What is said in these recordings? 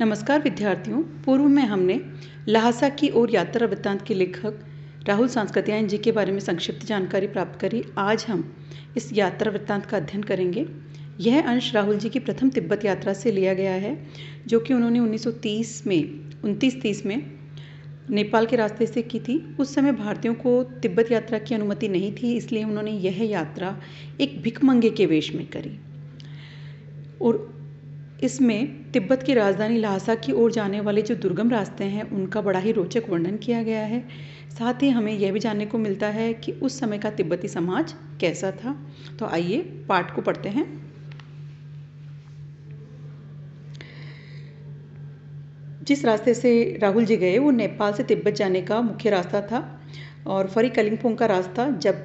नमस्कार विद्यार्थियों। पूर्व में हमने ल्हासा की ओर यात्रा वृत्तांत के लेखक राहुल सांस्कृत्यायन जी के बारे में संक्षिप्त जानकारी प्राप्त करी। आज हम इस यात्रा वृत्तांत का अध्ययन करेंगे। यह अंश राहुल जी की प्रथम तिब्बत यात्रा से लिया गया है, जो कि उन्होंने 1930 में नेपाल के रास्ते से की थी। उस समय भारतीयों को तिब्बत यात्रा की अनुमति नहीं थी, इसलिए उन्होंने यह यात्रा एक भिखमंगे के वेश में करी और इसमें तिब्बत की राजधानी ल्हासा की ओर जाने वाले जो दुर्गम रास्ते हैं उनका बड़ा ही रोचक वर्णन किया गया है। साथ ही हमें यह भी जानने को मिलता है कि उस समय का तिब्बती समाज कैसा था। तो आइए पाठ को पढ़ते हैं। जिस रास्ते से राहुल जी गए वो नेपाल से तिब्बत जाने का मुख्य रास्ता था और फरी कलिंगपोंग का रास्ता जब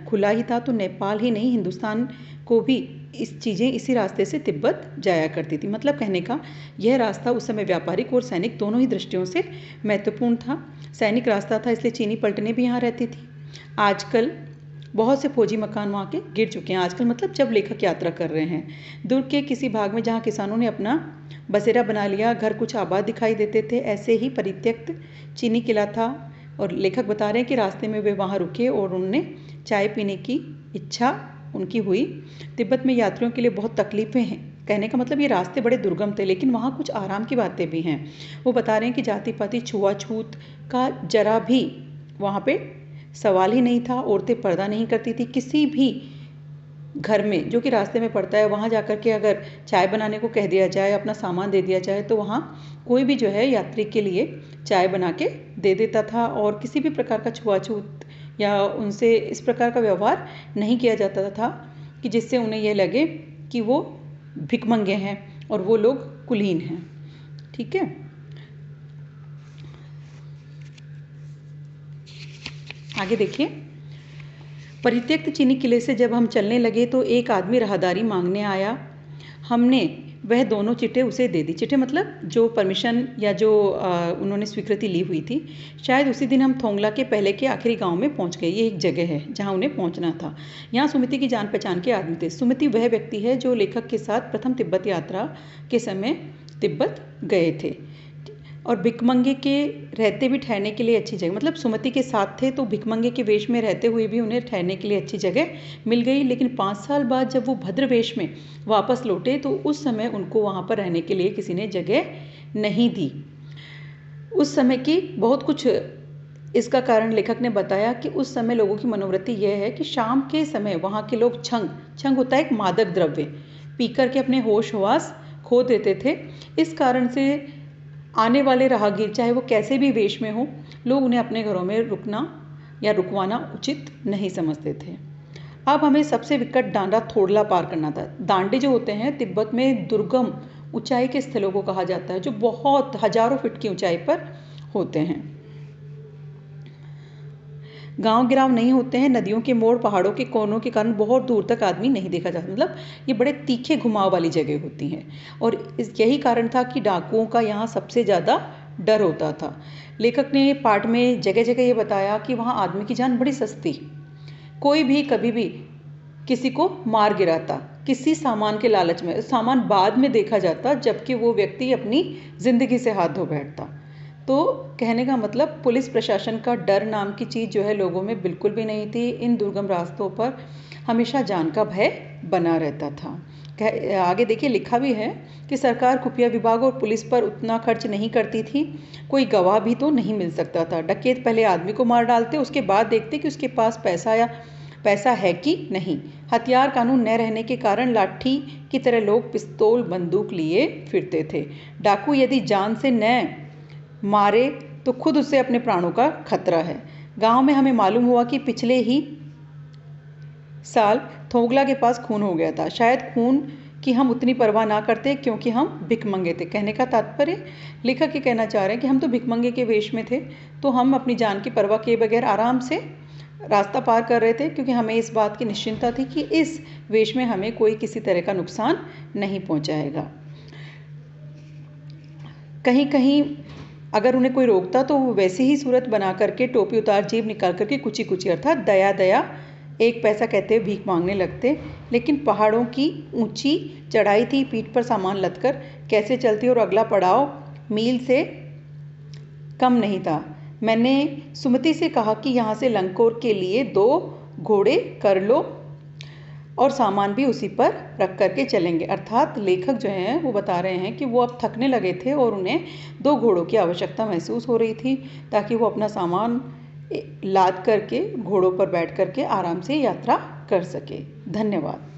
खुला ही था तो नेपाल ही नहीं हिंदुस्तान को भी इसी रास्ते से तिब्बत जाया करती थी। मतलब कहने का यह रास्ता उस समय व्यापारिक और सैनिक दोनों ही दृष्टियों से महत्वपूर्ण था। सैनिक रास्ता था इसलिए चीनी पलटनें भी यहाँ रहती थी। आजकल बहुत से फौजी मकान वहाँ के गिर चुके हैं। आजकल मतलब जब लेखक यात्रा कर रहे हैं, दुर्ग के किसी भाग में जहाँ किसानों ने अपना बसेरा बना लिया, घर कुछ आबाद दिखाई देते थे, ऐसे ही परित्यक्त चीनी किला था। और लेखक बता रहे हैं कि रास्ते में वे वहाँ रुके और उन्होंने चाय पीने की इच्छा उनकी हुई। तिब्बत में यात्रियों के लिए बहुत तकलीफ़ें हैं। कहने का मतलब ये रास्ते बड़े दुर्गम थे, लेकिन वहाँ कुछ आराम की बातें भी हैं। वो बता रहे हैं कि जाति पाति छुआछूत का जरा भी वहाँ पे सवाल ही नहीं था। औरतें पर्दा नहीं करती थी। किसी भी घर में जो कि रास्ते में पड़ता है वहाँ जाकर के अगर चाय बनाने को कह दिया जाए, अपना सामान दे दिया जाए, तो वहाँ कोई भी जो है यात्री के लिए चाय बना के दे देता था और किसी भी प्रकार का छुआछूत या उनसे इस प्रकार का व्यवहार नहीं किया जाता था कि जिससे उन्हें यह लगे कि वो भिखमंगे हैं और वो लोग कुलीन हैं। ठीक है, आगे देखिए। परित्यक्त चीनी किले से जब हम चलने लगे तो एक आदमी राहदारी मांगने आया। हमने वह दोनों चिट्ठे उसे दे दी। चिट्ठे मतलब जो परमिशन या जो उन्होंने स्वीकृति ली हुई थी। शायद उसी दिन हम थोंगला के पहले के आखिरी गांव में पहुंच गए। ये एक जगह है जहां उन्हें पहुंचना था। यहाँ सुमिति की जान पहचान के आदमी थे। सुमिति वह व्यक्ति है जो लेखक के साथ प्रथम तिब्बत यात्रा के समय तिब्बत गए थे और भिखमंगे के रहते भी ठहरने के लिए अच्छी जगह, मतलब सुमति के साथ थे तो भिखमंगे के वेश में रहते हुए भी उन्हें ठहरने के लिए अच्छी जगह मिल गई। लेकिन 5 साल बाद जब वो भद्र वेश में वापस लौटे तो उस समय उनको वहाँ पर रहने के लिए किसी ने जगह नहीं दी। उस समय की बहुत कुछ इसका कारण लेखक ने बताया कि उस समय लोगों की मनोवृत्ति यह है कि शाम के समय वहाँ के लोग छंग होता है एक मादक द्रव्य, पीकर के अपने होश हवास खो देते थे। इस कारण से आने वाले राहगीर चाहे वो कैसे भी वेश में हो, लोग उन्हें अपने घरों में रुकना या रुकवाना उचित नहीं समझते थे। अब हमें सबसे विकट डांडा थोड़ला पार करना था। डांडे जो होते हैं तिब्बत में दुर्गम ऊंचाई के स्थलों को कहा जाता है, जो बहुत हजारों फीट की ऊंचाई पर होते हैं। गांव गिराव नहीं होते हैं। नदियों के मोड़ पहाड़ों के कोनों के कारण बहुत दूर तक आदमी नहीं देखा जाता। मतलब ये बड़े तीखे घुमाव वाली जगह होती हैं और यही कारण था कि डाकुओं का यहाँ सबसे ज़्यादा डर होता था। लेखक ने पाठ में जगह जगह ये बताया कि वहाँ आदमी की जान बड़ी सस्ती, कोई भी कभी भी किसी को मार गिराता किसी सामान के लालच में, सामान बाद में देखा जाता जबकि वो व्यक्ति अपनी ज़िंदगी से हाथ धो बैठता। तो कहने का मतलब पुलिस प्रशासन का डर नाम की चीज़ जो है लोगों में बिल्कुल भी नहीं थी। इन दुर्गम रास्तों पर हमेशा जान का भय बना रहता था। आगे देखिए, लिखा भी है कि सरकार खुफिया विभाग और पुलिस पर उतना खर्च नहीं करती थी। कोई गवाह भी तो नहीं मिल सकता था। डकैत पहले आदमी को मार डालते, उसके बाद देखते कि उसके पास पैसा है कि नहीं। हथियार कानून न रहने के कारण लाठी की तरह लोग पिस्तौल बंदूक लिए फिरते थे। डाकू यदि जान से न मारे तो खुद उससे अपने प्राणों का खतरा है। गांव में हमें मालूम हुआ कि पिछले ही साल थोगला के पास खून हो गया था। शायद खून की हम उतनी परवाह ना करते क्योंकि हम भिखमंगे थे। कहने का तात्पर्य लेखक ये कहना चाह रहे हैं कि हम तो भिखमंगे के वेश में थे तो हम अपनी जान की परवाह किए बगैर आराम से रास्ता पार कर रहे थे, क्योंकि हमें इस बात की निश्चिंतता थी कि इस वेश में हमें कोई किसी तरह का नुकसान नहीं पहुंचाएगा। कहीं कहीं अगर उन्हें कोई रोकता तो वो वैसी ही सूरत बना करके टोपी उतार जेब निकाल करके कुची कुची अर्थात दया एक पैसा कहते हुए भीख मांगने लगते। लेकिन पहाड़ों की ऊंची चढ़ाई थी, पीठ पर सामान लदकर कैसे चलती, और अगला पड़ाव मील से कम नहीं था। मैंने सुमति से कहा कि यहाँ से लंकोर के लिए 2 घोड़े कर लो और सामान भी उसी पर रख करके चलेंगे। अर्थात लेखक जो हैं वो बता रहे हैं कि वो अब थकने लगे थे और उन्हें 2 घोड़ों की आवश्यकता महसूस हो रही थी, ताकि वो अपना सामान लाद करके घोड़ों पर बैठ करके आराम से यात्रा कर सके। धन्यवाद।